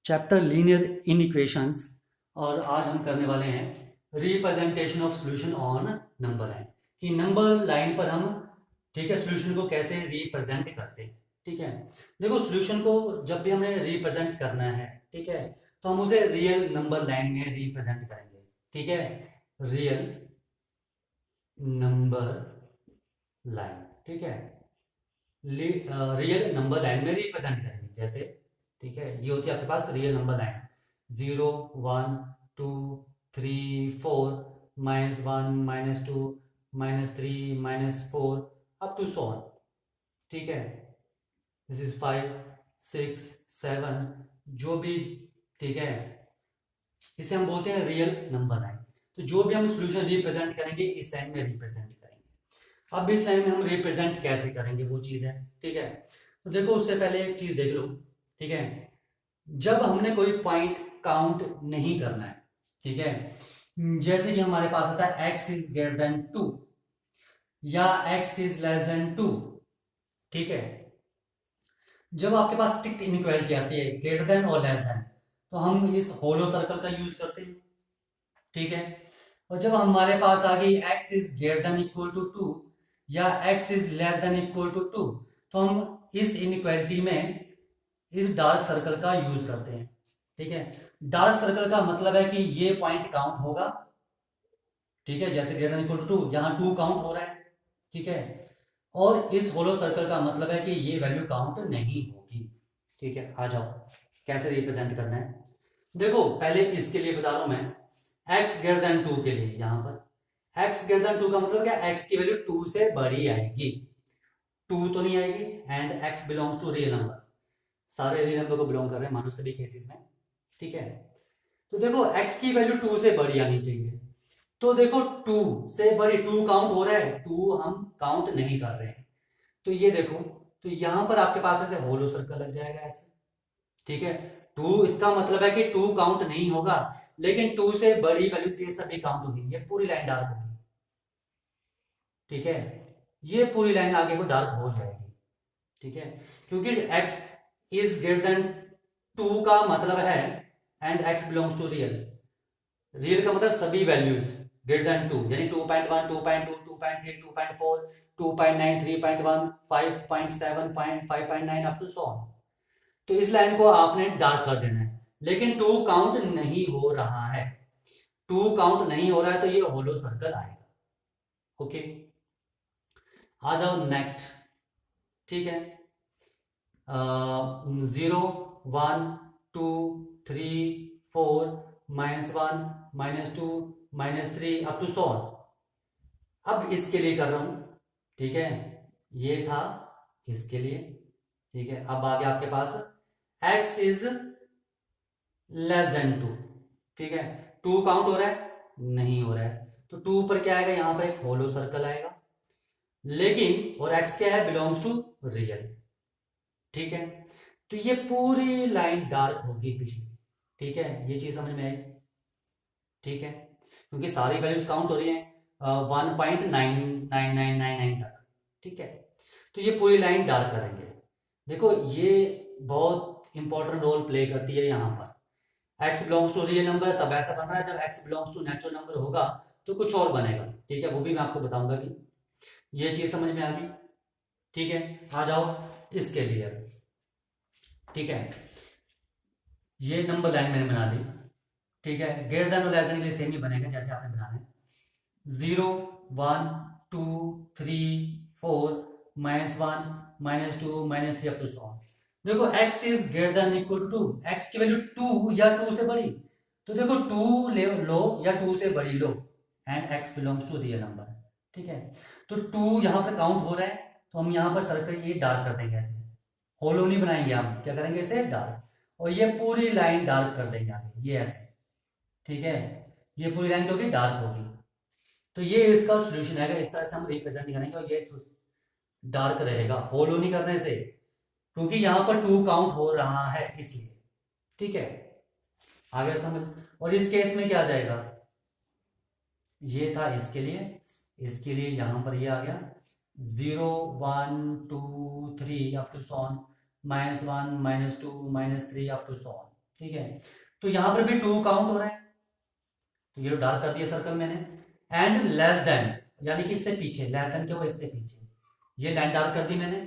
Chapter linear इन equations और आज हम करने वाले हैं representation of solution on number line कि नंबर लाइन पर हम ठीक है सॉल्यूशन को कैसे रिप्रेजेंट करते हैं। ठीक है, देखो सॉल्यूशन को जब भी हमें रिप्रेजेंट करना है ठीक है तो हम उसे रियल नंबर लाइन में रिप्रेजेंट करेंगे। ठीक है, रियल नंबर लाइन ठीक है रियल नंबर लाइन में रिप्रेजेंट करेंगे। जैसे ठीक है ये होती है आपके पास real number line 0 1 2 3 4 -1 -2 -3 -4 up to so on. ठीक है, दिस इज 5 6 7 जो भी ठीक है इसे हम बोलते हैं रियल नंबर लाइन। तो जो भी हम सॉल्यूशन रिप्रेजेंट करेंगे इस लाइन में रिप्रेजेंट करेंगे। अब इस लाइन में हम रिप्रेजेंट कैसे करेंगे वो चीज है। ठीक है, तो देखो उससे पहले एक चीज देख लो। ठीक है, जब हमने कोई पॉइंट काउंट नहीं करना है ठीक है जैसे कि हमारे पास आता है x इज ग्रेटर देन 2 या x इज लेस देन 2। ठीक है, जब आपके पास स्ट्रिक्ट इनइक्वालिटी आती है ग्रेटर देन और लेस देन तो हम इस होलो सर्कल का यूज करते हैं। ठीक है, और जब हमारे पास आ गई x is greater than equal to 2 या x is less than equal to 2 तो हम इस इनइक्वालिटी में इस डार्क सर्कल का यूज करते हैं। ठीक है, डार्क सर्कल का मतलब है कि ये पॉइंट काउंट होगा। ठीक है, जैसे ग्रेटर देन इक्वल टू 2 यहाँ 2 काउंट हो रहा है। ठीक है, और इस होलो सर्कल का मतलब है कि ये वैल्यू काउंट नहीं होगी। ठीक है, आ जाओ कैसे रिप्रेजेंट करना है। देखो पहले इसके लिए बता रहा हूं मैं x ग्रेटर देन 2 के लिए यहाँ पर x ग्रेटर देन 2 का मतलब क्या x की वैल्यू 2 से बड़ी आएगी। 2 तो नहीं आएगी and x belongs to real number, सारे रियल नंबर को बिलोंग कर रहे हैं मानो सभी केसेस में। ठीक है, तो देखो x की वैल्यू 2 से बड़ी आनी चाहिए। तो देखो 2 से बड़ी 2 काउंट हो रहा है, 2 हम काउंट नहीं कर रहे हैं। तो ये देखो तो यहां पर आपके पास ऐसे होलो सर्कल लग जाएगा ऐसे। ठीक है, 2 इसका मतलब है कि 2 काउंट नहीं होगा लेकिन 2 से बड़ी वैल्यू से सभी काउंट होगी। ये पूरी लाइन डार्क होगी। ठीक है, ये पूरी लाइन आगे को डार्क हो जाएगी। ठीक है, क्योंकि x इज ग्रेटर देन 2 का मतलब है and x belongs to real. Real का मतलब सभी वैल्यूज ग्रेटर देन 2 यानी 2.1 2.2 2.3 2.4 2.9 3.1 5.7 5.9 अप टू सो ऑन। तो इस लाइन को आपने डार्क कर देना है लेकिन 2 काउंट नहीं हो रहा है। 2 काउंट नहीं हो रहा है तो ये होलो सर्कल आएगा। ओके, आ जाओ नेक्स्ट। ठीक है, 0 1 2 3 4 -1 -2 -3 अप टू सो ऑन। अब इसके लिए कर रहा हूं। ठीक है, ये था इसके लिए। ठीक है, अब आ गया आपके पास x इज लेस देन 2। ठीक है, 2 काउंट हो रहा है नहीं हो रहा है तो 2 पर क्या आएगा, यहां पर एक होलो सर्कल आएगा लेकिन और x क्या है बिलोंग्स टू रियल। ठीक है, तो ये पूरी लाइन डार्क होगी पिछली। ठीक है, ये चीज समझ में आई। ठीक है, क्योंकि सारी वैल्यूज काउंट हो रही है 1.99999 तक। ठीक है, तो ये पूरी लाइन डार्क करेंगे। देखो ये बहुत इंपॉर्टेंट रोल प्ले करती है यहाँ पर। x belongs to real number तब ऐसा बन रहा है, जब x belongs to natural number होगा तो कुछ और बनेगा। ठीक है, वो भी मैं आपको बताऊंगा भी। ये चीज समझ में आ गई। ठीक है, आ जाओ इसके लिए। ठीक है, ये नंबर लाइन मैंने बना दी। ठीक है, ग्रेटर देन और लेस देन के लिए सेम ही बनेगा जैसे आपने बनाना है। 0 1 2 3 4 -1 -2 -3 अप टू सो ऑन। देखो x is greater than equal to 2, x की वैल्यू 2 या 2 से बड़ी। तो देखो 2 ले लो या 2 से बड़ी लो and x belongs to real number. ठीक है, तो 2 यहां पर काउंट हो रहा है तो हम यहां पर सर्कल ये डार्क कर देंगे ऐसे। होलो नहीं बनाएंगे, हम क्या करेंगे इसे डार्क, और ये पूरी लाइन डार्क कर देंगे आगे ये ऐसे। ठीक है, ये पूरी लाइन क्या होगी डार्क होगी। तो ये इसका सॉल्यूशन आएगा, इस तरह से हम रिप्रेजेंट करेंगे और ये डार्क रहेगा होलो नहीं करने से, क्योंकि यहां पर 2 काउंट हो रहा है इसलिए। ठीक है, आ गया समझ। और इस केस में क्या आ जाएगा, ये था इसके लिए यहां पर ये आ गया 0 1 2 3 up to so on -1 -2 -3 up to so on. ठीक है, तो यहां पर भी 2 काउंट हो रहा है, तो ये डार्क कर दिया सर्कल मैंने। एंड लेस देन, यानी कि इससे पीछे, लेस देन क्या हो, इससे पीछे, ये लाइन डार्क कर दी मैंने।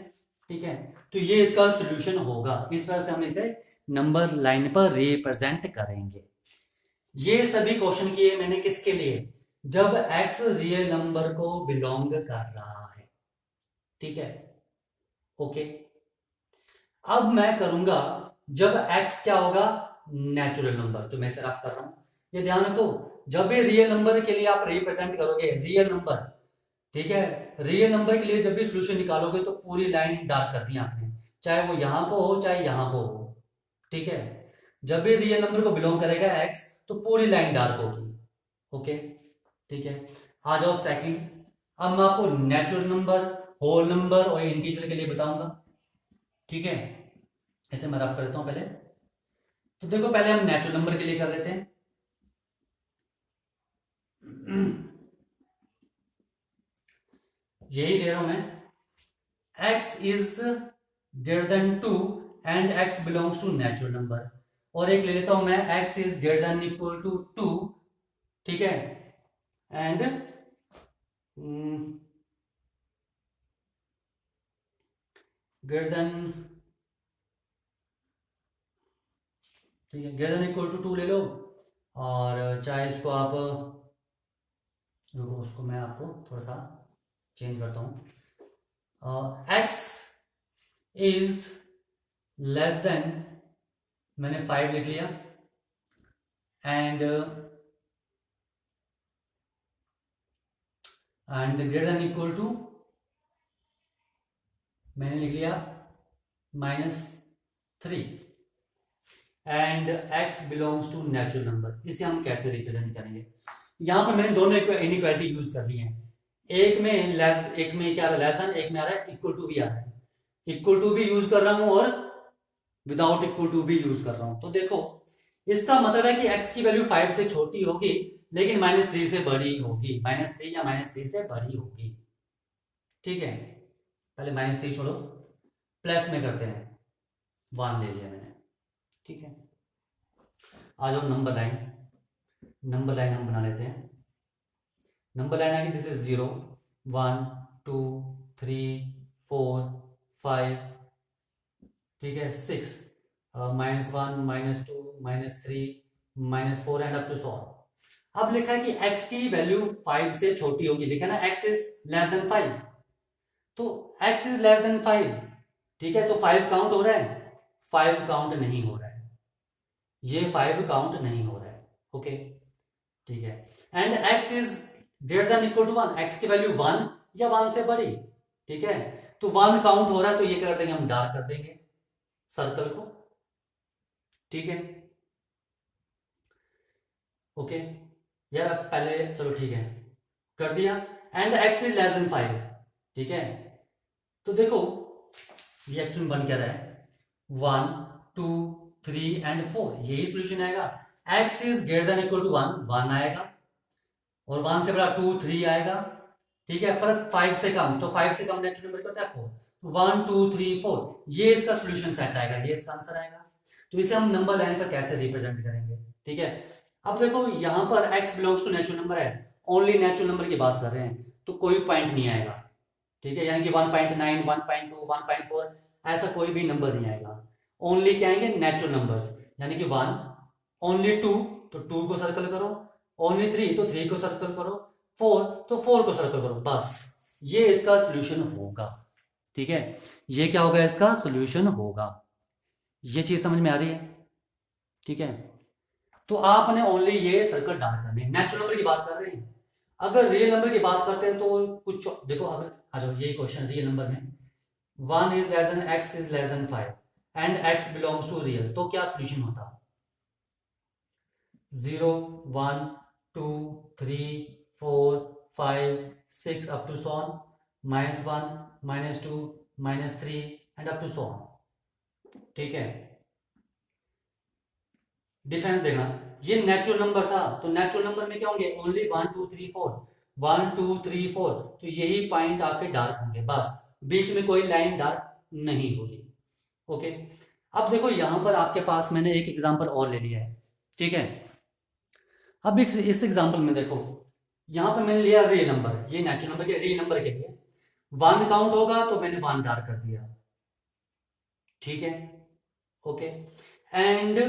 ठीक है, तो ये इसका सॉल्यूशन होगा। इस तरह से हम इसे नंबर लाइन पर रिप्रेजेंट करेंगे। ये सभी क्वेश्चन किए मैंने किसके लिए, जब x रियल नंबर को बिलोंग कर रहा है। ठीक है, ओके। अब मैं करूंगा जब x क्या होगा, नेचुरल नंबर। तो मैं इसे रफ कर रहा हूं, ये ध्यान रखो, जब भी रियल नंबर के लिए आप रिप्रेजेंट करोगे, रियल नंबर, ठीक है, रियल नंबर के लिए जब भी सॉल्यूशन निकालोगे तो पूरी लाइन डार्क कर दी आपने, चाहे वो यहां को हो चाहे यहां को हो। ठीक है, जब भी रियल नंबर को बिलोंग करेगा x तो पूरी लाइन डार्क होगी। ओके, ठीक है। आ जाओ सेकंड। अब मैं आपको नेचुरल नंबर, होल नंबर और इंटीजर के लिए बताऊंगा। ठीक है, इसे मैं रफ करता हूं पहले। तो देखो, पहले हम नेचुरल नंबर के लिए कर लेते हैं। यही ले रहा हूं मैं, x is greater than 2 and x belongs to natural number. और एक ले लेता हूं मैं, x is greater than equal to 2, ठीक है, एंड ग्रेटर देन, ठीक है, ग्रेटर देन इक्वल टू 2 ले लो। और चाहे इसको आप, रुको, उसको मैं आपको थोड़ा सा चेंज करता हूं। x इज लेस देन, मैंने 5 लिख लिया, and greater than equal to, मैंने लिख लिया -3, and x belongs to natural number. इसे हम कैसे रिप्रेजेंट करेंगे, यहां पर मैंने दोनों इनइक्वालिटी यूज कर ली है। एक में लेस, एक में क्या आ रहा है, लेस देन, एक में आ रहा है इक्वल टू भी आ रहा है। इक्वल टू भी यूज कर रहा हूं और विदाउट इक्वल टू भी यूज कर रहा हूं। तो देखो, इसका मतलब है कि x की वैल्यू 5 से छोटी होगी लेकिन -3 से बड़ी होगी, -3 या -3 से बड़ी होगी। ठीक है, पहले -3 छोड़ो, प्लस में करते हैं, 1 ले लिया मैंने। ठीक है, आ जाओ नंबर लाइन। नंबर लाइन हम बना लेते हैं। नंबर लाइन आएगी, दिस इज 0 1 2 3 4 5, ठीक है, 6, -1 -2 -3 -4 एंड अप टू 100। अब लिखा है कि x की वैल्यू 5 से छोटी होगी, लिखा है ना, x इज लेस देन 5, तो x इज लेस देन 5, ठीक है, तो 5 काउंट हो रहा है, 5 काउंट नहीं हो रहा है, ये 5 काउंट नहीं हो रहा है। ओके, ठीक है, and x is greater than equal to 1, x की वैल्यू 1 या 1 से बड़ी, ठीक है, तो 1 काउंट हो रहा है, तो ये क्या कर देंगे, हम डार्क कर देंगे सर्कल को। ठीक है, ओके, यार पहले चलो, ठीक है, कर दिया, and x is less than 5, ठीक है, तो देखो ये एक्चुअली बन क्या रहा है, 1 2 3 एंड 4, यही सोल्यूशन आएगा। x is greater than equal to 1, 1 आएगा, और 1 से बड़ा 2 3 आएगा, ठीक है, पर 5 से कम, तो 5 से कम नेचुरल नंबर क्या होता है, 4, 1 2 3 4, ये इसका सोल्यूशन सेट आएगा, ये इसका आंसर आएगा। तो इसे हम नंबर लाइन पर कैसे रिप्रेजेंट करेंगे, ठीक है। अब देखो, यहां पर x belongs to natural number है, ओनली नेचुरल नंबर की बात कर रहे हैं, तो कोई पॉइंट नहीं आएगा, ठीक है, यानी कि 1.9 1.2 1.4 ऐसा कोई भी नंबर नहीं आएगा। ओनली क्या आएंगे, नेचुरल नंबर्स, यानी कि 1, ओनली 2 तो 2 को सर्कल करो, ओनली 3 तो 3 को सर्कल करो, 4 तो 4 को सर्कल करो, बस ये इसका सोल्यूशन होगा। ठीक है, ये क्या होगा, इसका सोल्यूशन होगा। ये चीज समझ में आ रही है, ठीक है। तो आपने ओनली ये सर्कल डाल करने, नेचुरल नंबर की बात कर रहे हैं। अगर रियल नंबर की बात करते हैं तो कुछ देखो, अगर आ जाओ, ये क्वेश्चन रियल नंबर में 1 is less than x is less than 5 and x belongs to real, तो क्या सोल्यूशन होता, 0 1 2 3 4 5 6 up to 100, -1 -2 -3 and up to 100। ठीक है, डिफरेंस देखना, ये नेचुरल नंबर था, तो नेचुरल नंबर में क्या होंगे, ओनली 1 2 3 4, 1 2 3 4, तो यही पॉइंट आपके डार्क होंगे, बस बीच में कोई लाइन डार्क नहीं होगी। ओके, अब देखो यहाँ पर आपके पास मैंने एक एग्जांपल और ले लिया है, ठीक है। अब इस एग्जांपल में देखो, यहाँ पर मैंने लिया रियल नंबर, ये नेचुरल नंबर के रियल नंबर के लिए 1 काउंट होगा तो मैंने 1 डार्क कर दिया, ठीक है, okay. And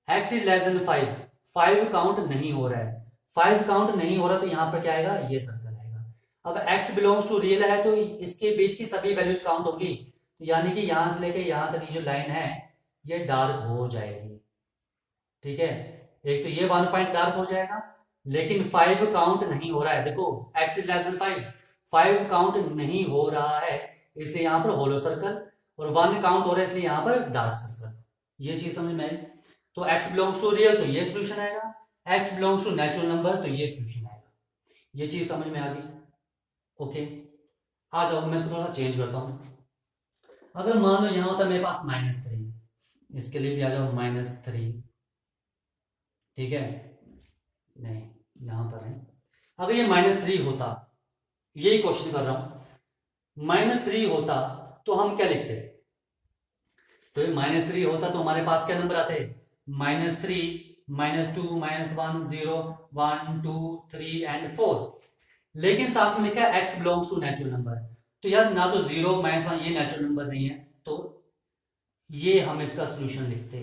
x is less than 5, 5 count नहीं हो रहा है, 5 काउंट नहीं हो रहा तो यहाँ पर क्या आएगा, ये सर्कल आएगा। अब x बिलोंग्स टू रियल है तो इसके बीच की सभी वैल्यूज काउंट होगी, तो यानी कि यहां से लेके यहां तक की जो लाइन है ये डार्क हो जाएगी, ठीक है। एक तो ये 1 पॉइंट डार्क हो जाएगा, लेकिन 5 काउंट नहीं हो रहा है, देखो x is less than 5 count नहीं हो रहा है, इसलिए यहां पर होलो सर्कल, और 1 काउंट हो रहा है इसलिए यहां पर डार्क सर्कल। ये चीज समझ में आई। तो x बिलोंग्स टू रियल तो ये सोल्यूशन आएगा, x belongs to natural number तो ये सोल्यूशन आएगा। ये चीज समझ में आ गई, ओके। आ जाओ, मैं इसको थोड़ा सा चेंज करता हूं। अगर मान लो यहां होता मेरे पास -3, इसके लिए भी आ जाओ -3, ठीक है, नहीं यहां पर है। अगर ये -3 होता, यही क्वेश्चन कर रहा हूं, -3 होता तो हम क्या लिखते, तो ये -3 होता तो हमारे पास क्या नंबर आते, -3, -2, -1, 0, 1, 2, 3 एंड 4। लेकिन साथ में लिखा है x belongs to natural number, तो यार ना तो 0, -1 ये नेचुरल नंबर नहीं है, तो ये हम इसका सोल्यूशन लिखते,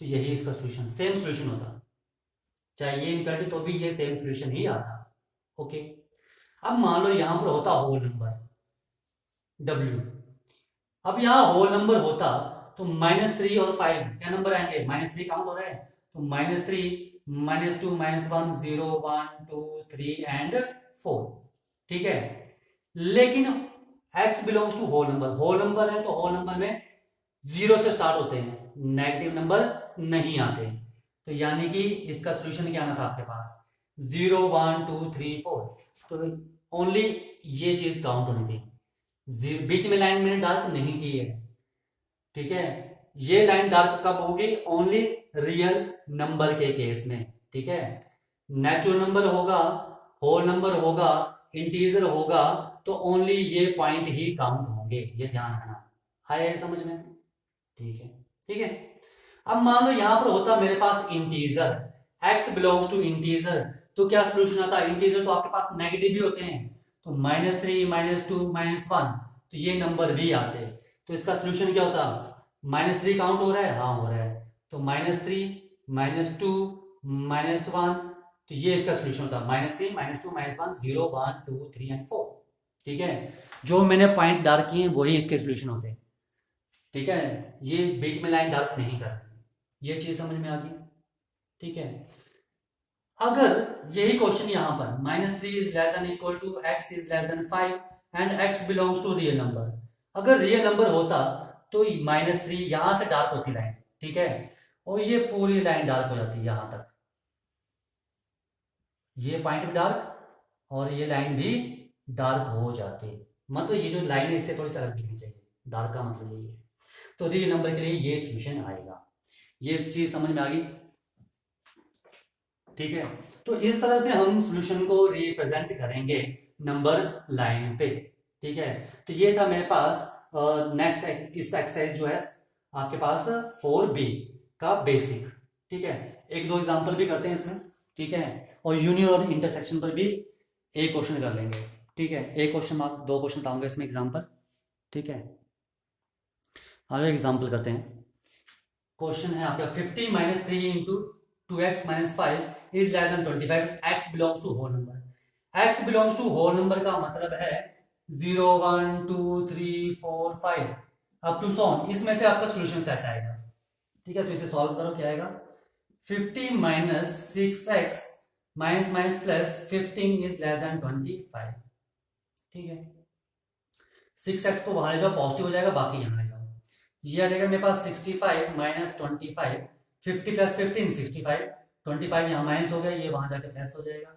तो यही इसका सोल्यूशन, सेम सोल्यूशन होता, चाहे ये इनकरेक्ट तो भी ये सेम सोल्यूशन ही आता, ओके। अब मान लो यहां पर होता होल नंबर w, अब यहाँ होल नंबर होता तो -3 और 5 क्या नंबर आएंगे, -3 काउंट हो रहा है तो -3, -2, -1, 0, 1, 2, 3 एंड 4, ठीक है। लेकिन x belongs to whole number है तो होल नंबर में 0 से स्टार्ट होते हैं, नेगेटिव नंबर नहीं आते, तो यानी कि इसका सोल्यूशन क्या आना था आपके पास, 0, 1, 2, 3, 4, तो ओनली ये चीज काउंट होनी थी, बीच में लाइन मैंने डार्क नहीं की है, ठीक है। ये लाइन डार्क कब होगी, ओनली रियल नंबर के केस में, ठीक है। नेचुरल नंबर होगा, होल नंबर होगा, इंटीजर होगा, तो ओनली ये पॉइंट ही काउंट होंगे, ये ध्यान रखना, आया समझ में, ठीक है, ठीक है। अब मान लो यहां पर होता मेरे पास integer, x belongs to integer, तो क्या सोल्यूशन आता, इंटीजर तो आपके पास नेगेटिव भी होते हैं, तो -3, -2, -1, तो ये नंबर भी आते, तो इसका सोल्यूशन क्या होता, -3 काउंट हो रहा है, हाँ हो रहा है, तो -3, -2, -1, तो ये इसका सोल्यूशन होता है, -3, -2, -1, 0, 1, 2, 3 एंड 4, ठीक है। जो मैंने पॉइंट डार्क किए हैं वही इसके सोल्यूशन होते हैं, ठीक है। ये बीच में लाइन डार्क नहीं कर, ये चीज समझ में आ गई, ठीक है। अगर यही क्वेश्चन यहां पर -3 is less than equal to x is less than 5 and x belongs to real number, अगर रियल नंबर होता तो -3 यहां से डार्क होती लाइन, ठीक है, और ये पूरी लाइन डार्क हो जाती यहां तक, ये पॉइंट भी डार्क और ये लाइन भी डार्क हो जाती, मतलब ये जो लाइन है इससे थोड़ी सी अलग दिखनी चाहिए, डार्क का मतलब यही है, तो रियल नंबर के लिए ये सोल्यूशन आएगा, ये चीज समझ में आ गई, ठीक है। तो इस तरह से हम सॉल्यूशन को रिप्रेजेंट करेंगे नंबर लाइन पे, ठीक है। तो ये था मेरे पास नेक्स्ट इस एक्सरसाइज जो है आपके पास 4b का बेसिक, ठीक है। एक दो एग्जांपल भी करते हैं इसमें, ठीक है, और यूनियन और इंटरसेक्शन पर भी एक क्वेश्चन कर लेंगे, ठीक है, एक क्वेश्चन मार्क 2 क्वेश्चन बताऊंगा इसमें एग्जाम्पल, ठीक है। आगे एग्जाम्पल करते हैं, क्वेश्चन है आपका 50 - 3 into 2x - 5 is less than 25, x belongs to whole number, x belongs to whole number का मतलब है 0, 1, 2, 3, 4, 5 अप टू सो ऑन, इसमें से आपका सॉल्यूशन सेट आएगा, ठीक है। तो इसे सॉल्व करो, क्या आएगा, 50 - 6x minus plus 15 is less than 25, ठीक है। 6x को वहां ले जाओ पॉजिटिव हो जाएगा, बाकी यहां ले जाओ, ये आ जाएगा मेरे पास 65 - 25, 50 + 15 65, 25 यहाँ माइनस हो गया, ये वहां जाके प्लस हो जाएगा,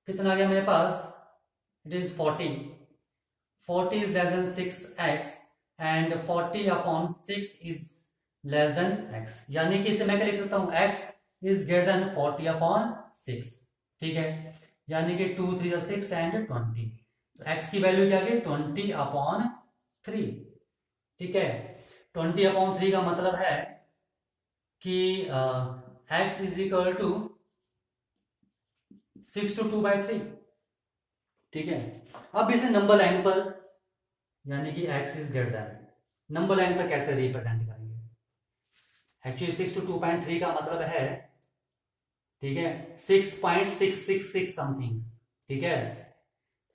कितना आ गया मेरे पास, it is 40, 40 is less than 6x and 40/6 is less than x, यानी कि इसे मैं क्या लिख सकता हूँ, x इज ग्रेटर देन 40/6, ठीक है, यानी कि 2, 3 6 एंड 20, तो x की वैल्यू क्या आ गई 20/3, ठीक है। 20/3 का मतलब है कि x is equal to 6 to 2/3। ठीक है, अब इसे नंबर लाइन पर, यानी कि x is greater then, number line पर कैसे रिप्रेजेंट करेंगे? एक्चुअली 6 to 2.3 का मतलब है, ठीक है, 6.666 समथिंग। ठीक है,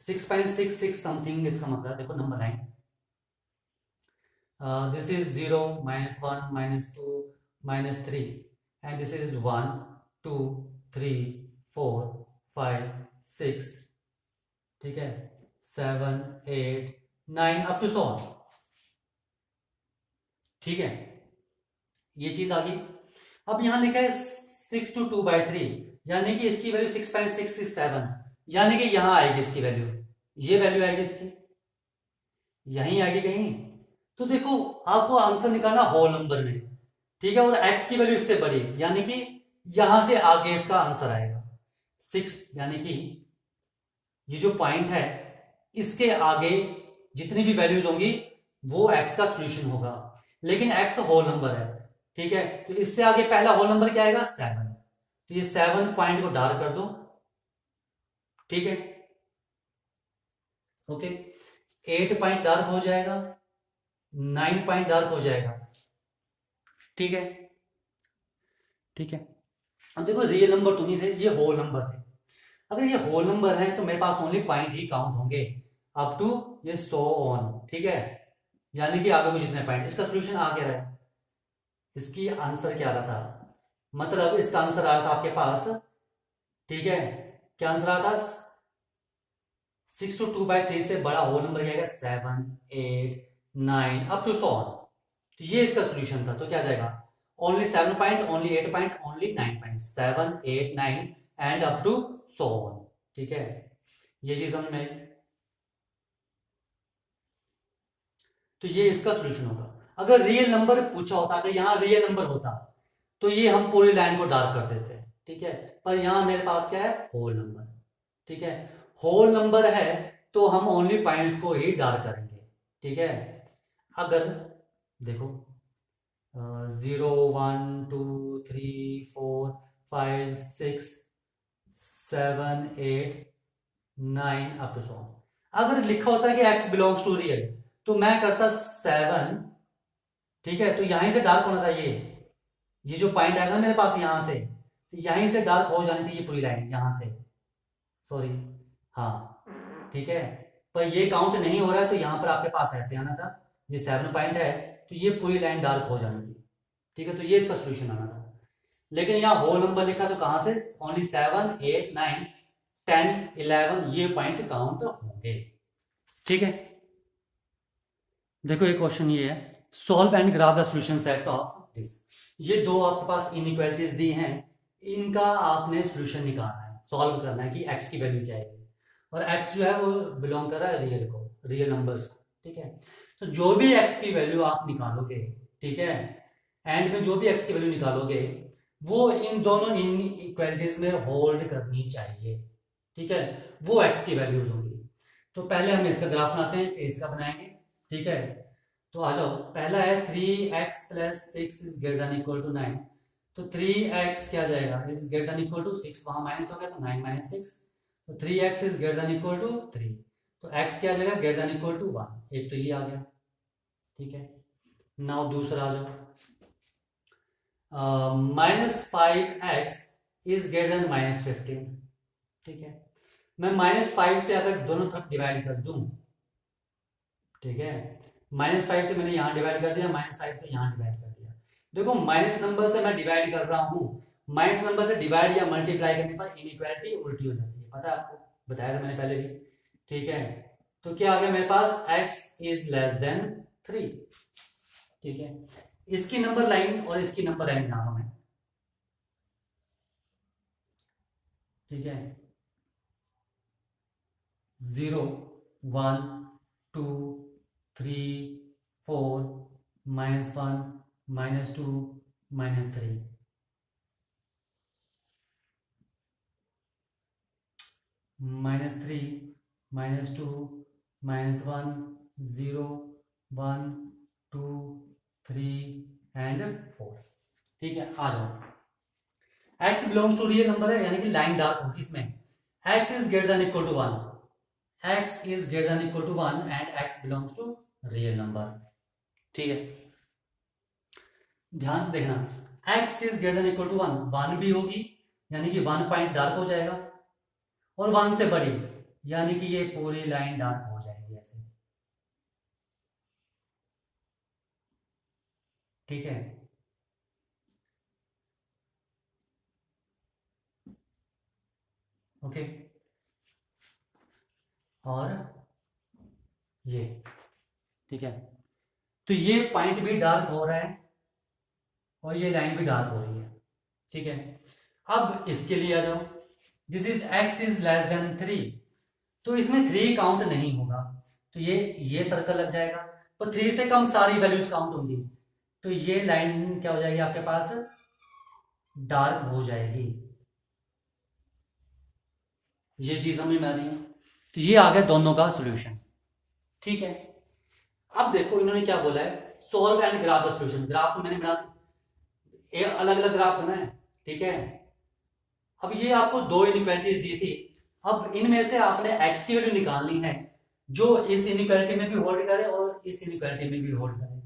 6.66 समथिंग इसका मतलब, देखो number line, this is 0 -1 -2 -3 and this is 1 2 3 4 5 6, ठीक है, 7 8 9 अप टू 100। ठीक है, ये चीज आ गई। अब यहां लिखा है 6 to 2/3, यानी कि इसकी वैल्यू 6.667, यानी कि यहां आएगी इसकी वैल्यू, ये वैल्यू आएगी इसकी, यहीं आएगी कहीं। तो देखो आपको आंसर निकालना होल नंबर में, ठीक है, और x की वैल्यू इससे बड़ी, यानी कि यहां से आगे इसका आंसर आएगा 6, यानी कि ये जो पॉइंट है इसके आगे जितनी भी वैल्यूज होंगी वो x का सॉल्यूशन होगा, लेकिन x होल नंबर है। ठीक है, तो इससे आगे पहला होल नंबर क्या आएगा? 7। तो ये 7 पॉइंट को डार्क कर दो। ठीक है, ओके, 8 पॉइंट डार्क हो जाएगा, 9 पॉइंट डार्क हो जाएगा। ठीक है, ठीक है, अब देखो रियल नंबर तो नहीं थे, ये होल नंबर थे। अगर ये होल नंबर है तो मेरे पास ओनली पॉइंट ही काउंट होंगे अप टू ये 100 ऑन। ठीक है, यानी कि आगे को जितने पॉइंट, इसका सॉल्यूशन आ क्या रहा है, इसकी आंसर क्या आ रहा था, मतलब इसका आंसर आ रहा था आपके पास, ठीक है, क्या आंसर आ रहा था, 6 to 2/3 से बड़ा होल नंबर क्या है, 7 8 9 अप टू 100। तो ये इसका सॉल्यूशन था, तो क्या जाएगा, only 7 point, only 8 point, only 9 point, 7 8 9 and up to 100। ठीक है, ये चीज समझ में आई। तो ये इसका सॉल्यूशन होगा। अगर रियल नंबर पूछा होता, अगर यहाँ रियल नंबर होता तो ये हम पूरी लाइन को डार्क कर देते। ठीक है, पर यहां मेरे पास क्या है, होल नंबर। ठीक है, होल नंबर है तो हम ओनली पॉइंट्स को ही डार्क करेंगे। ठीक है, अगर देखो 0 1 2 3 4 5 6 7 8 9 अप टू 100, अगर लिखा होता है कि x बिलोंग्स टू रियल तो मैं करता 7। ठीक है, तो यहीं से डार्क होना था, ये जो पॉइंट आएगा मेरे पास यहां से, तो यहीं से डार्क हो जानी थी ये पूरी लाइन, यहां से, सॉरी, हाँ। ठीक है, पर ये काउंट नहीं हो रहा है तो यहां पर आपके पास ऐसे आना था, ये 7 पॉइंट है तो ये पूरी लाइन डार्क हो जानी थी। ठीक है, तो ये इसका सोल्यूशन आना था, लेकिन यहाँ होल नंबर लिखा तो कहां से, ओनली 7 8 9 10 11 ये पॉइंट काउंट होंगे। ठीक है, देखो एक क्वेश्चन ये है, solve and graph the solution set of this. ये दो आपके पास इनइक्वालिटीज दी हैं, इनका आपने सॉल्यूशन निकालना है, सॉल्व करना है कि x की वैल्यू क्या है, और x जो है वो बिलोंग कर रहा है रियल को, रियल नंबर्स को। ठीक है, तो जो भी x की वैल्यू आप निकालोगे, ठीक है, एंड में जो भी x की वैल्यू निकालोगे वो इन दोनों इनइक्वालिटीज में होल्ड करनी चाहिए। ठीक है, वो x की वैल्यूज होंगी। तो पहले हम इसका ग्राफ बनाते हैं, फिर इसका बनाएंगे। ठीक है, तो आ जाओ, पहला है 3x + 6 is greater than equal to 9। तो 3x क्या जाएगा, is greater than equal to 6, वहां माइनस हो गया तो 9 - 6, तो 3x is greater than equal to 3। तो x क्या जाएगा, ग्रेटर देन इक्वल टू 1, एक तो ये आ गया। ठीक है, नाउ दूसरा आ जाओ, -5x इज ग्रेटर देन -15। ठीक है, मैं -5 से अगर दोनों तरफ डिवाइड कर दूं, ठीक है, -5 से मैंने यहां डिवाइड कर दिया, -5 से यहां डिवाइड कर दिया। देखो माइनस नंबर से मैं डिवाइड कर रहा हूं, माइनस नंबर से डिवाइड या मल्टीप्लाई करने पर इनइक्वालिटी उल्टी हो जाती है, पता है आपको, बताया था मैंने पहले भी। ठीक है, तो क्या आ गया मेरे पास, x इज लेस देन 3। ठीक है, इसकी नंबर लाइन और इसकी नंबर लाइन बना रहा हूं मैं। ठीक है, 0 1 2 3 4 -1 -2 -3, -3 -2 -1 0 1 2 3 एंड 4। ठीक है, आ जाओ। x belongs to real number है, यानी कि लाइन डार्क होगी इसमें। x is greater than equal to 1, x is greater than equal to 1 and x belongs to real number. ठीक है, ध्यान से देखना, x is greater than equal to 1, 1 भी होगी यानी कि 1 पॉइंट डार्क हो जाएगा, और 1 से बड़ी यानी कि ये पूरी लाइन डार्क हो जाएगी ऐसे। ठीक है, ओके। और ये, ठीक है, तो ये पॉइंट भी डार्क हो रहा है और ये लाइन भी डार्क हो रही है। ठीक है, अब इसके लिए आ जाओ, this is x is less then 3, तो इसमें 3 काउंट नहीं होगा, तो ये सर्कल लग जाएगा, तो 3 से कम सारी वैल्यूज काउंट होंगी, तो ये लाइन क्या हो जाएगी आपके पास, डार्क हो जाएगी। ये चीज समझ में आ रही है? तो ये आ गया दोनों का सोल्यूशन। ठीक है, अब देखो इन्होंने क्या बोला है, solve and graph the solution. Graph में मैंने बना अलग अलग ग्राफ बना है। ठीक है, अब ये आपको दो इनइक्वालिटीज दी थी, अब इनमें से आपने x की वैल्यू निकालनी है जो इस इनइक्वालिटी में भी होल्ड करे और इस इनइक्वालिटी में भी होल्ड करे।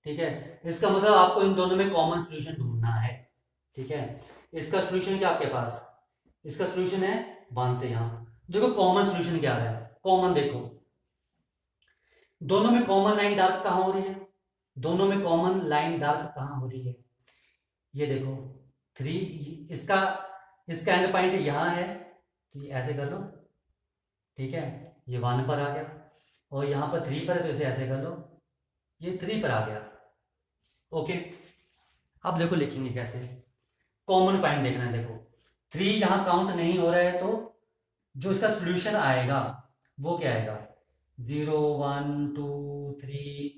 ठीक है, इसका मतलब आपको इन दोनों में कॉमन सोल्यूशन ढूंढना है। ठीक है, इसका सोल्यूशन क्या आपके पास, इसका सोल्यूशन है 1 से यहां। देखो कॉमन सोल्यूशन क्या है, कॉमन देखो, दोनों में कॉमन लाइन डार्क कहां हो रही है, दोनों में कॉमन लाइन डार्क कहां हो रही है, ये देखो 3, इसका इसका एंड पॉइंट यहां है, तो ये ऐसे कर लो। ठीक है, ये 1 पर आ गया, और यहां पर 3 पर है, तो इसे ऐसे कर लो, ये 3 पर आ गया। ओके, अब देखो लिखेंगे कैसे, कॉमन पॉइंट देखना है। देखो 3 यहां काउंट नहीं हो रहा है, तो जो इसका सोल्यूशन आएगा वो क्या आएगा, 0 1 2 3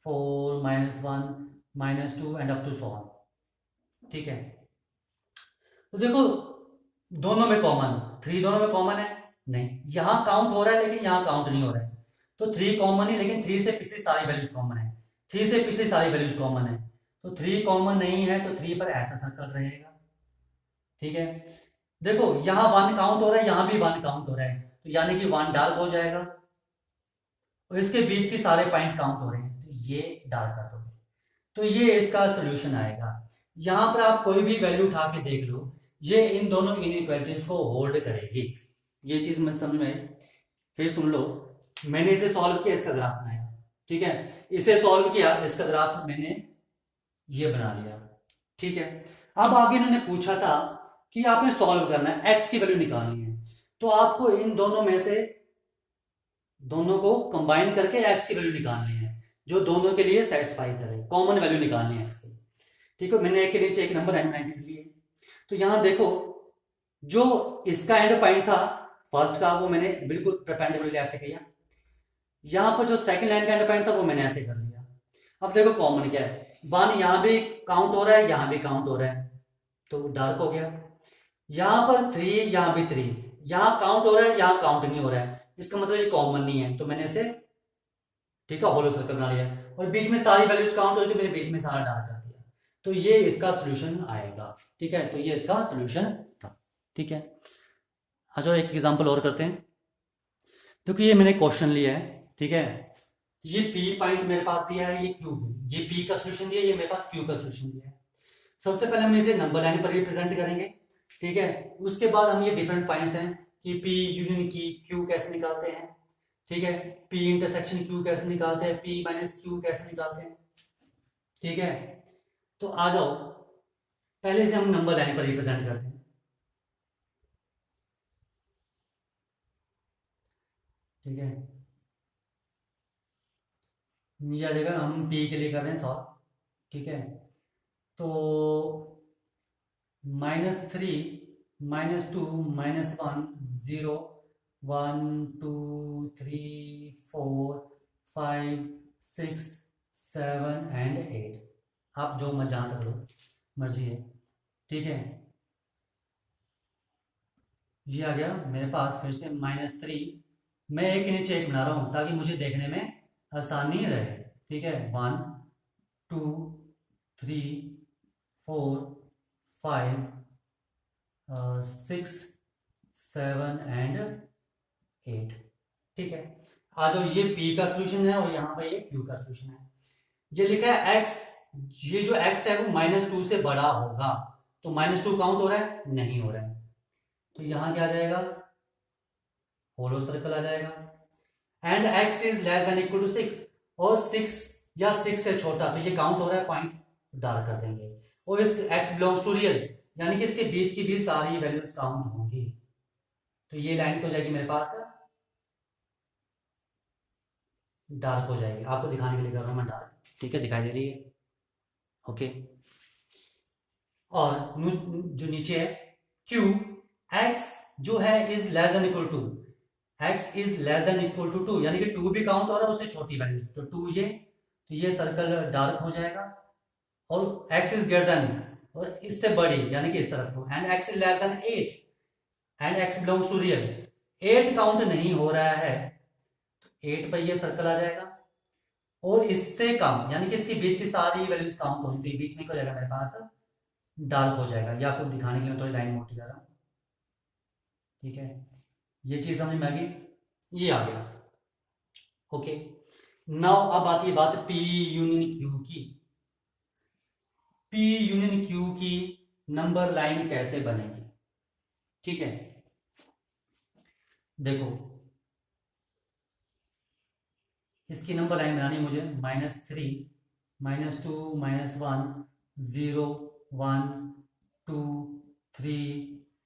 4 -1 -2 and up to so on. ठीक है, तो देखो दोनों में कॉमन, 3 दोनों में कॉमन है, नहीं यहां काउंट हो रहा है लेकिन यहां काउंट नहीं हो रहा है, तो 3 कॉमन है, लेकिन 3 से पिछली सारी वैल्यूज कॉमन है, 3 से पिछली सारी वैल्यूज कॉमन है, तो 3 कॉमन नहीं है, तो 3 पर ऐसा सर्कल रहेगा। ठीक है, देखो यहां 1 काउंट हो रहा है, यहां भी 1 काउंट हो रहा है, तो यानी कि 1 डार्क हो जाएगा, और इसके बीच के सारे पॉइंट काउंट हो रहे हैं, तो ये डार्क कर दोगे, तो ये इसका सोल्यूशन आएगा। यहां पर आप कोई भी वैल्यू उठा के देख लो, ये इन दोनों इनइक्वालिटीज को होल्ड करेगी। ये चीज मैं समझ में, फिर सुन लो, मैंने इसे सॉल्व किया, इसका ग्राफ बनाया। ठीक है, इसे सॉल्व किया, इसका ग्राफ मैंने ये बना लिया। ठीक है, अब आगे इन्होंने पूछा था कि आपने सॉल्व करना है, एक्स की वैल्यू निकालनी है, तो आपको इन दोनों में से दोनों को कंबाइन करके एक्स की वैल्यू निकालनी है जो दोनों के लिए सेटिस्फाई करे, कॉमन वैल्यू निकालनी है एक्स की। ठीक है, मैंने एक के नीचे एक नंबर एन बनाई थी इसलिए, तो यहां देखो जो इसका एंड पॉइंट था फर्स्ट का, वो मैंने बिल्कुल परपेंडिकुलर ऐसे किया, यहां पर जो सेकंड लाइन का एंड पॉइंट था वो मैंने ऐसे कर लिया। अब देखो कॉमन क्या है, 1 यहां भी काउंट हो रहा है, यहां भी काउंट हो रहा है, तो डार्क हो गया। यहां पर 3, यहां भी 3, यहां काउंट हो रहा है, यहां काउंट नहीं हो रहा है, इसका मतलब ये कॉमन नहीं है, तो मैंने इसे, ठीक है, होलो सर्कल बना लिया, और बीच में सारी वैल्यूज काउंट हो रही थी, मैंने बीच में सारा डार्क कर दिया, तो ये इसका सोल्यूशन आएगा। ठीक है, तो ये इसका सोल्यूशन था। ठीक है, अच्छा एक एग्जांपल और करते हैं। देखो ये मैंने क्वेश्चन लिया है, ठीक है, ये P पॉइंट मेरे पास दिया है, ये Q, ये P का सोल्यूशन दिया है, ये मेरे पास Q का सोल्यूशन दिया है। सबसे पहले हम इसे नंबर लाइन पर रिप्रेजेंट करेंगे। ठीक है, उसके बाद हम ये डिफरेंट पॉइंट्स हैं कि P यूनियन की Q कैसे निकालते हैं। ठीक है, P इंटरसेक्शन Q कैसे निकालते हैं, P माइनस Q कैसे निकालते हैं। ठीक है, तो आ जाओ पहले से हम नंबर लाइन पर रिप्रेजेंट करते हैं। ठीक है, यह जगह हम P के लिए कर रहे हैं सॉल्व। ठीक है, तो -3 -2 -1 0 1 2 3 4 5 6 7 एंड 8, आप जो मत जहाँ तक लो मर्जी है। ठीक है, ये आ गया मेरे पास, फिर से -3, मैं एक के नीचे एक बना रहा हूँ ताकि मुझे देखने में आसानी रहे। ठीक है, 1 2 3 4 5 6 7 एंड 8। ठीक है, आ जाओ, ये p का सोल्यूशन है और यहाँ पर ये q का सोल्यूशन है। ये लिखा है x, ये जो x है वो -2 से बड़ा होगा, तो -2 काउंट हो रहा है? नहीं हो रहा है, तो यहाँ क्या आ जाएगा? होलो सर्कल आ जाएगा। And x is less than equal to 6, और 6 या 6 से छोटा, तो ये काउंट हो रहा है, पॉइंट डार्क कर देंगे। और इस x बिलोंग्स टू रियल, यानी कि इसके बीच की भी सारी वैल्यूज काउंट होंगी, तो ये लाइन हो जाएगी मेरे पास डार्क हो जाएगी। आपको दिखाने के लिए कर रहा हूं मैं डार्क, ठीक है, दिखाई दे रही है? ओके। और जो नीचे है q, x जो है is less than equal to, x is less than equal to 2, यानी कि 2 भी काउंट हो रहा है, उससे छोटी वैल्यू, तो 2 ये, तो ये सर्कल डार्क हो जाएगा। और x इज ग्रेटर देन, और इससे बड़ी, यानी कि इस तरफ को, and x is less than 8 and x belongs to real, 8 count नहीं हो रहा है, तो 8 पर ये सर्कल आ जाएगा। और इससे कम, यानी कि इसके बीच की सारी वैल्यूज काउंट होंगी, तो ये बीच में क्या हो जाएगा मेरे पास? डार्क हो जाएगा। ये आपको दिखाने के लिए थोड़ी लाइन मोटी कर रहा हूँ, ठीक है, ये चीज समझ में आ गई, ये आ गया। ओके, नाउ अब आती है बात P यूनियन Q की। P यूनियन Q की नंबर लाइन कैसे बनेगी? ठीक है, देखो इसकी नंबर लाइन बनानी है मुझे, -3 -2 -1 0 1 2 3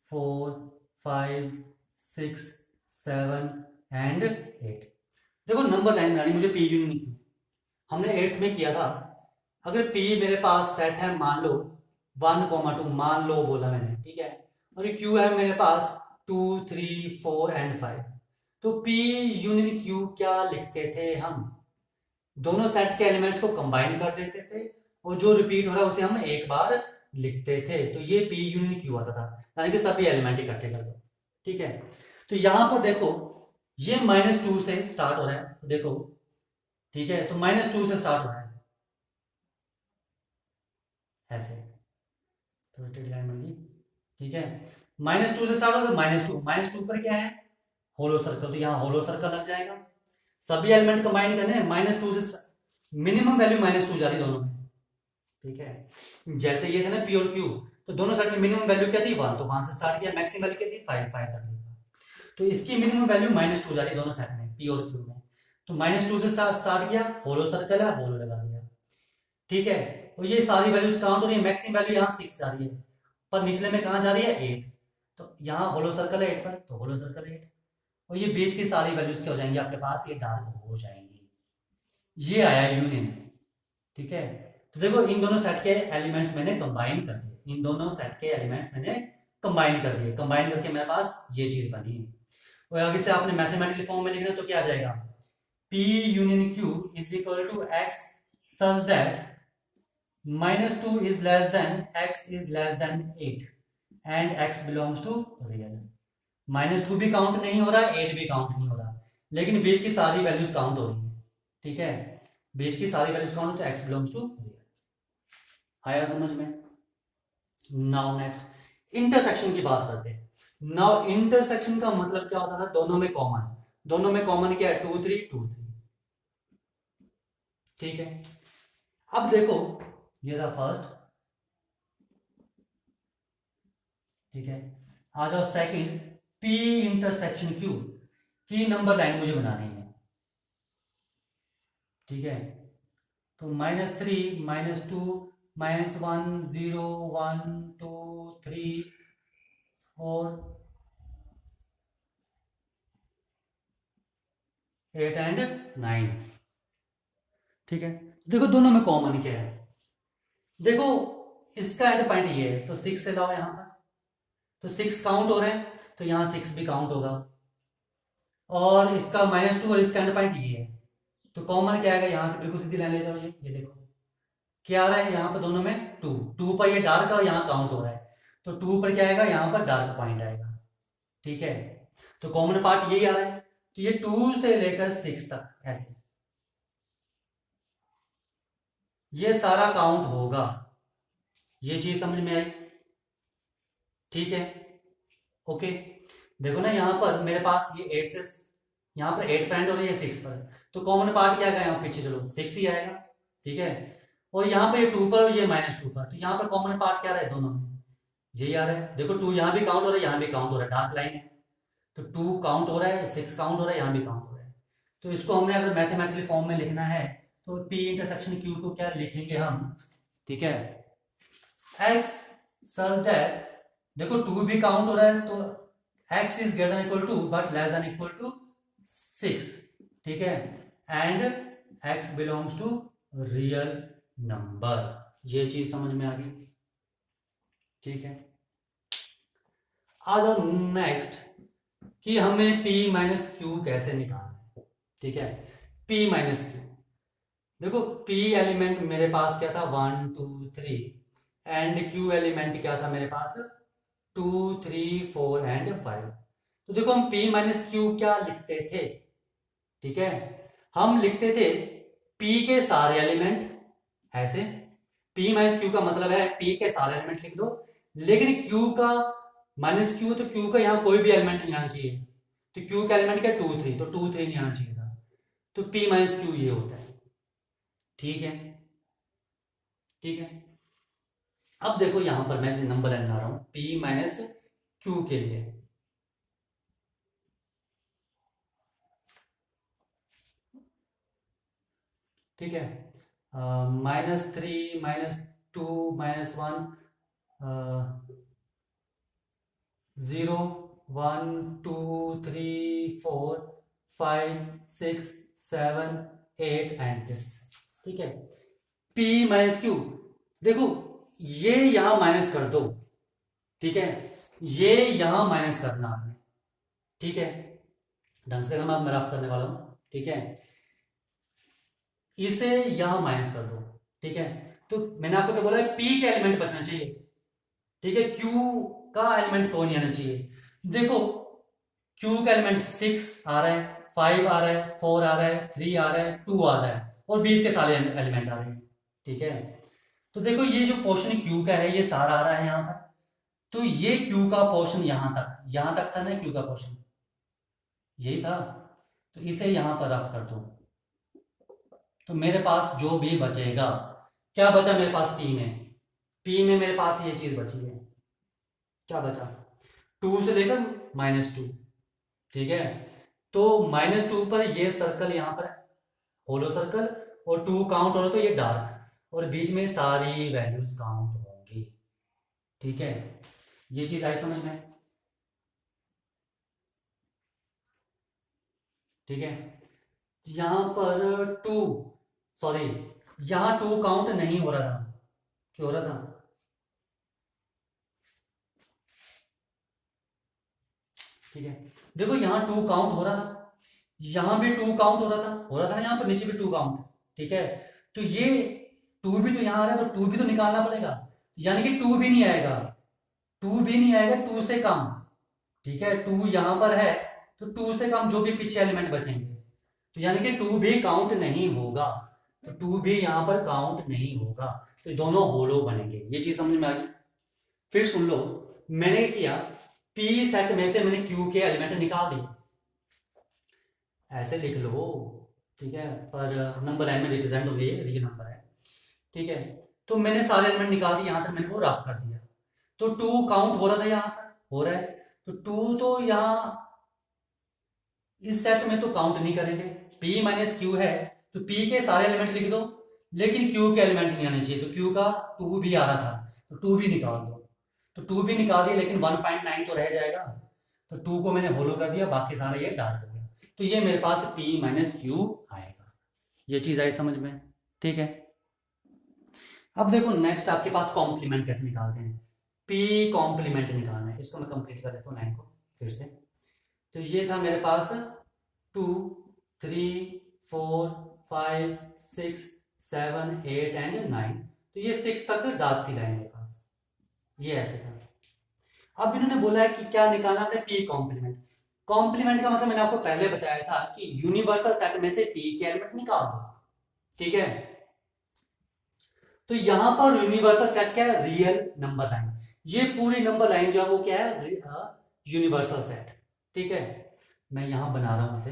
4 5 6 7 एंड 8। देखो नंबर लाइन बनानी मुझे P यूनियन Q, हमने 8th में किया था। अगर P मेरे पास सेट है, मान लो 1, 2, मान लो बोला मैंने, ठीक है, और Q है मेरे पास 2 3 4 एंड 5, तो P यूनियन Q क्या लिखते थे हम? दोनों सेट के एलिमेंट्स को कंबाइन कर देते थे, और जो रिपीट हो रहा है उसे हम एक बार लिखते थे, तो ये P यूनियन Q आता था, यानी कि सभी एलिमेंट इकट्ठे कर दो। ठीक है, तो यहां पर देखो ये -2 से स्टार्ट हो रहा है, तो देखो, ठीक है, तो -2 से स्टार्ट हो रहा है ऐसे, तो लाइन बन गई। ठीक है, -2 से स्टार्ट हो तो -2 पर क्या है? होलो सर्कल, तो यहाँ होलो सर्कल लग जाएगा। सभी एलिमेंट कंबाइन करने हैं, -2 से मिनिमम वैल्यू -2 जा रही दोनों में। ठीक है, जैसे ये थे ना P और Q, तो दोनों सेट में मिनिमम वैल्यू क्या थी? 1, तो 1 से स्टार्ट किया, मैक्सिमम वैल्यू क्या थी? 5 तक, तो इसकी मिनिमम वैल्यू -2 जा रही दोनों सेट में, P और Q में, तो -2 से स्टार्ट किया, होलो सर्कल है, होलो लगा दिया। ठीक है, और ये सारी वैल्यूज काउंट हो रही है, मैक्सिमम वैल्यू यहाँ 6 जा रही है, पर निचले में कहाँ जा रही है? 8, तो यहाँ होलो सर्कल है 8 पर, तो होलो सर्कल 8, और ये बीच की सारी वैल्यूज क्या हो जाएंगी आपके पास? ये डार्क हो जाएंगी। ये आया यूनियन। ठीक है, तो देखो इन दोनों सेट के एलिमेंट्स मैंने कंबाइन कर दिए, इन दोनों सेट के एलिमेंट्स मैंने कंबाइन कर दिए, कंबाइन करके मेरे पास ये चीज बनी है। और आगे से आपने मैथमेटिकल फॉर्म में लिखना है, तो क्या आ जाएगा? P union Q is equal to x such that -2 is less than x is less than 8 and x belongs to real। -2 भी काउंट नहीं हो रहा, 8 भी काउंट नहीं हो रहा, लेकिन बीच की सारी वैल्यूज काउंट हो रही है। ठीक है, बीच की सारी वैल्यूज काउंट, तो x बिलोंग्स टू रियल। आया समझ में? नाउ नेक्स्ट इंटरसेक्शन की बात करते हैं। नाउ इंटरसेक्शन का मतलब क्या होता था? दोनों में कॉमन, दोनों में कॉमन क्या है? 2 3 2 3। ठीक है, अब देखो ये था फर्स्ट। ठीक है, आ जाओ सेकंड, P इंटरसेक्शन Q की नंबर लाइन मुझे बनानी है। ठीक है, तो -3 -2 -1 0 1 2 3 4 8 एंड 9। ठीक है, देखो दोनों में कॉमन क्या है? देखो इसका एंड पॉइंट ये है, तो 6 से लाओ यहां पर, तो 6 काउंट हो रहे हैं, तो यहां 6 भी काउंट होगा। और इसका -2 और इसका एंड पॉइंट ये है, तो कॉमन क्या आएगा? यहां से बिल्कुल सीधी लाइन ले जाओ, ये देखो क्या आ रहा है यहाँ पर दोनों में? 2 2 पर ये डार्क और यहाँ काउंट हो रहा है, तो 2 पर क्या आएगा? यहाँ पर डार्क पॉइंट आएगा। ठीक है, तो कॉमन पार्ट यही आ रहा है, तो ये 2 से लेकर 6 तक ऐसे, ये सारा काउंट होगा। ये चीज समझ में आई? ठीक है, ओके। देखो ना यहाँ पर मेरे पास ये 8 से यहाँ पर 8 पॉइंट और ये 6 पर, तो कॉमन पार्ट क्या आएगा यहाँ पीछे, चलो 6 ही आएगा। ठीक है, और यहाँ पे 2 पर और ये -2 पर, तो यहाँ पर कॉमन पार्ट क्या रहा है दोनों में, यही आ रहा है। देखो 2 यहाँ भी काउंट हो रहा है, यहाँ भी काउंट हो रहा है, डार्क लाइन है, तो 2 काउंट हो रहा है, 6 काउंट हो रहा है, यहाँ भी काउंट हो रहा है। तो इसको हमने अगर मैथमेटिकली फॉर्म में लिखना है तो P इंटरसेक्शन Q को क्या लिखेंगे हम, ठीक है, x सच दैट, देखो 2 भी काउंट हो रहा है तो x is greater than equal to but less than equal to 6, ठीक है, and x belongs to real number. ये चीज समझ में आ गई? ठीक है, आ जाओ नेक्स्ट कि हमें P माइनस क्यू कैसे निकालना है। ठीक है, P माइनस क्यू, देखो P एलिमेंट मेरे पास क्या था 1 2 3 एंड Q एलिमेंट क्या था मेरे पास 2 3 4 एंड 5। तो देखो हम P माइनस क्यू क्या लिखते थे, ठीक है, हम लिखते थे P के सारे एलिमेंट ऐसे, P माइनस क्यू का मतलब है P के सारे एलिमेंट लिख दो, लेकिन Q का माइनस क्यू, तो Q का यहाँ कोई भी एलिमेंट नहीं आना चाहिए, तो Q का एलिमेंट क्या 2 3, तो 2 3 नहीं आना चाहिए था, तो P माइनस क्यू ये होता है। ठीक है, ठीक है, अब देखो यहां पर मैं नंबर लाइन बना रहा हूं P माइनस क्यू के लिए। ठीक है, -3 -2 -1 0 1 2 3 4 5 6 7 8 एंड दिस। ठीक है, P माइनस क्यू, देखो ये यहां माइनस कर दो, ठीक है, ये यहां माइनस करना आपने, ठीक है, ढंग से मैं रफ करने वाला हूं, ठीक है, इसे यहां माइनस कर दो, ठीक है, तो मैंने आपको क्या बोला है P के एलिमेंट बचना चाहिए, ठीक है, Q का एलिमेंट तो नहीं आना चाहिए। देखो Q का एलिमेंट 6 आ रहा है, 5 आ रहा है, 4 आ रहा है, 3 आ रहा है, 2 आ रहा है, और बीच के सारे एलिमेंट आ रहे हैं। ठीक है, तो देखो ये जो पोर्शन Q का है ये सारा आ रहा है यहाँ पर, तो ये Q का पोर्शन यहाँ तक था ना, Q का पोर्शन यही था, तो इसे यहां पर रफ कर दो, तो मेरे पास जो भी बचेगा, क्या बचा मेरे पास P में मेरे पास ये चीज बची है, क्या बचा 2 से लेकर -2, ठीक है, तो -2 पर ये सर्कल यहाँ पर होलो सर्कल, और 2 काउंट हो रहा तो ये डार्क, और बीच में सारी वैल्यूज काउंट होंगी। ठीक है, ये चीज आई समझ में? ठीक है, यहां पर 2, सॉरी यहां 2 काउंट नहीं हो रहा था, क्यों हो रहा था, ठीक है, देखो यहाँ 2 काउंट हो रहा था, यहाँ भी 2 काउंट हो रहा था ना, यहाँ पर नीचे भी 2 काउंट, ठीक है, तो ये 2 भी तो यहाँ आ रहा है, तो 2 भी तो निकालना पड़ेगा, यानी कि 2 भी नहीं आएगा, 2 भी नहीं आएगा 2 से कम, ठीक है, 2 यहाँ पर है, तो 2 से कम जो भी पीछे एलिमेंट बचेंगे, तो यानी कि 2 भी काउंट नहीं होगा, तो 2 भी यहाँ पर काउंट नहीं होगा, तो दोनों होलो बनेंगे। ये चीज समझ में आ गई? फिर सुन लो, मैंने किया P सेट में से मैंने Q के एलिमेंट निकाल दिए, ऐसे लिख लो, ठीक है, पर नंबर लाइन में रिप्रेजेंट हो गई है, रियल नंबर है, ठीक है, तो मैंने सारे एलिमेंट निकाल दिए, यहां तक मैंने वो रफ कर दिया, तो 2 काउंट हो रहा था, यहाँ पर हो रहा है, तो 2 तो यहाँ इस सेट में तो काउंट नहीं करेंगे, P माइनस क्यू है, तो P के सारे एलिमेंट लिख दो, लेकिन Q के एलिमेंट नहीं आने चाहिए, तो Q का 2 भी आ रहा था, तो 2 भी निकाल दो, तो 2 भी निकाल दिया, लेकिन 1.9 तो रह जाएगा, तो 2 को मैंने होलो कर दिया, बाकी सारा ये डार्क हो गया, तो ये मेरे पास P माइनस क्यू आएगा। ये चीज आई समझ में? ठीक है, अब देखो नेक्स्ट आपके पास कॉम्प्लीमेंट कैसे निकालते हैं, P कॉम्प्लीमेंट निकालना है, इसको मैं कंप्लीट कर देता हूँ लाइन को फिर से, तो ये था मेरे पास 2 3 4 5 6 7 8 एंड 9, तो ये 6 तक डार्क थी लाइन मेरे पास, ये ऐसे था। अब इन्होंने बोला है कि क्या निकालना है P कॉम्प्लीमेंट। कॉम्प्लीमेंट का मतलब मैंने आपको पहले बताया था कि यूनिवर्सल सेट में से P के एलिमेंट निकाल दो, ठीक है, तो यहां पर यूनिवर्सल सेट क्या है, रियल नंबर लाइन। ये पूरी नंबर लाइन जो है वो क्या है, यूनिवर्सल सेट। ठीक है, मैं यहां बना रहा हूं इसे।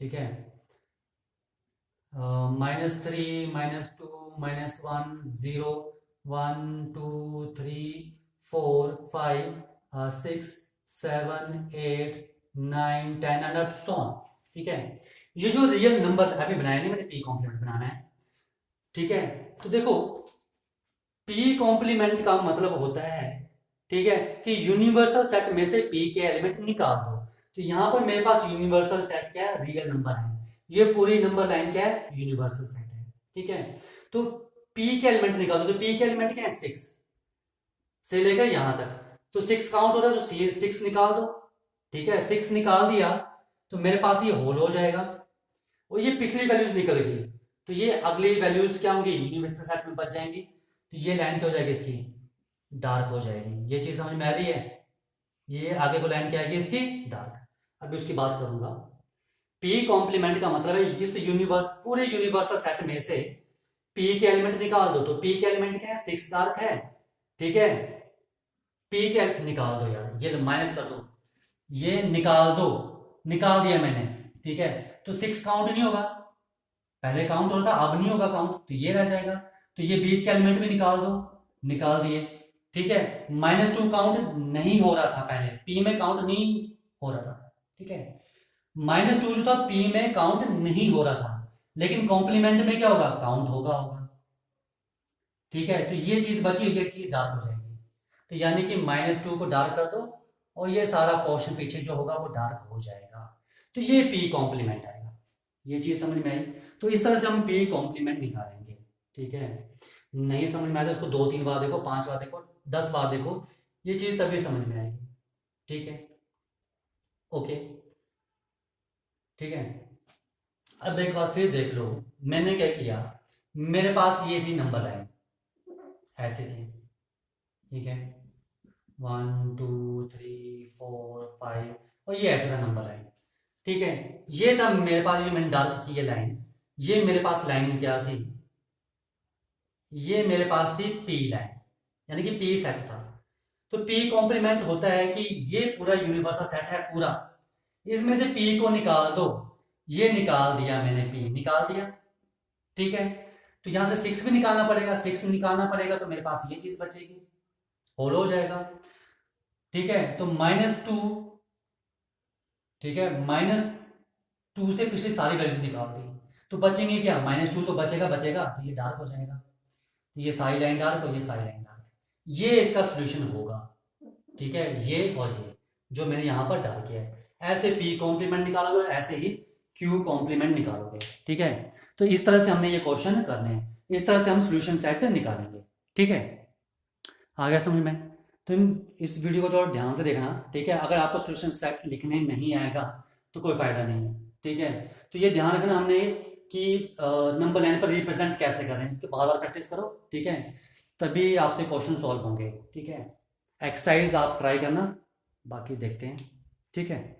ठीक है, -3 -2 -1 0 1 2 3 4 5 6 7 8 9 10 एंड सो ऑन। ठीक है, ये जो रियल नंबर अभी बनाया नहीं मैंने, पी कॉम्प्लीमेंट बनाना है। ठीक है, तो देखो पी कॉम्प्लीमेंट का मतलब होता है, ठीक है, कि यूनिवर्सल सेट में से पी के एलिमेंट निकाल दो। तो यहां पर मेरे पास यूनिवर्सल सेट क्या है, रियल नंबर है। ये पूरी नंबर लाइन क्या है, यूनिवर्सल सेट है। ठीक है, तो पी के एलिमेंट निकाल दो। तो पी के एलिमेंट क्या है, 6 से लेकर यहां तक। तो 6 काउंट हो रहा है, तो 6 निकाल दो। ठीक है, 6 निकाल दिया तो मेरे पास ये होल हो जाएगा, और ये पिछली वैल्यूज निकल गई, तो ये अगली वैल्यूज क्या होंगी, यूनिवर्सल सेट में बच जाएंगी। तो ये लाइन क्या हो जाएगी इसकी, डार्क हो जाएगी। ये चीज समझ में आ रही है, ये आगे को लाइन क्या आएगी इसकी, डार्क। अभी उसकी बात करूंगा। पी कॉम्प्लीमेंट का मतलब है इस यूनिवर्स पूरे यूनिवर्सल सेट में से पी के एलिमेंट निकाल दो। तो पी के एलिमेंट क्या है, 6 डार्क है। ठीक है, पी के एलिमेंट निकाल दो यार, ये माइनस कर दो, ये निकाल दो, निकाल दिया मैंने। ठीक है, तो 6 काउंट नहीं होगा, पहले काउंट हो रहा था अब नहीं होगा काउंट, तो ये रह जाएगा। तो ये बीच के एलिमेंट भी निकाल दो, निकाल दिए। ठीक है, -2 काउंट नहीं हो रहा था पहले, पी में काउंट नहीं हो रहा था। ठीक है, -2 जो था पी में काउंट नहीं हो रहा था, लेकिन कॉम्प्लीमेंट में क्या होगा, काउंट होगा। ठीक है, तो ये चीज बची, ये चीज डार्क हो जाएगी। तो यानी कि -2 को डार्क कर दो, और ये सारा पोर्शन पीछे जो होगा वो डार्क हो जाएगा। तो ये पी कॉम्प्लीमेंट आएगा। ये चीज समझ में आई। तो इस तरह से हम पी कॉम्प्लीमेंट निकालेंगे। ठीक है, नहीं समझ में आया तो इसको 2-3 बार देखो, 5 बार देखो, 10 बार देखो, ये चीज तभी समझ में आएगी। ठीक है, ओके। ठीक है, अब एक बार फिर देख लो, मैंने क्या किया, मेरे पास ये थी नंबर लाइन, ऐसे थी। ठीक है, 1 2 3 4 5, और ये ऐसे था नंबर लाइन। ठीक है, ये था मेरे पास, ये मैंने डार्क की है लाइन, ये मेरे पास लाइन क्या थी, ये मेरे पास थी पी लाइन, यानी कि पी सेट था। तो पी कॉम्प्लीमेंट होता है कि ये पूरा यूनिवर्सल सेट है पूरा, इसमें से पी को निकाल दो। ये निकाल दिया मैंने, पी निकाल दिया। ठीक है, तो यहां से 6 भी निकालना पड़ेगा, 6 निकालना पड़ेगा, तो मेरे पास ये चीज बचेगी, होल हो जाएगा। ठीक है, तो -2, ठीक है, -2 से पिछली सारी वैल्यूज निकाल दी, तो बचेंगे क्या, -2 तो बचेगा, तो ये डार्क हो जाएगा। तो ये सारी लाइन डार्क और ये सारी लाइन डार्क, ये इसका सोल्यूशन होगा। ठीक है, ये और ये जो मैंने यहां पर डाल किया है, ऐसे पी कॉम्प्लीमेंट निकालोगे, ऐसे ही क्यू कॉम्प्लीमेंट निकालोगे। ठीक है, तो इस तरह से हमने ये क्वेश्चन करने हैं, इस तरह से हम सोल्यूशन सेट निकालेंगे। ठीक है, आ गया समझ में। तुम इस वीडियो को थोड़ा ध्यान से देखना। ठीक है, अगर आपको सोल्यूशन सेट लिखने नहीं आएगा तो कोई फायदा नहीं है। ठीक है, तो ये ध्यान रखना हमने कि नंबर लाइन पर रिप्रेजेंट कैसे करें, इसके बार बार प्रैक्टिस करो। ठीक है, तभी आपसे क्वेश्चन सॉल्व होंगे। ठीक है, एक्सरसाइज आप ट्राई करना, बाकी देखते हैं। ठीक है।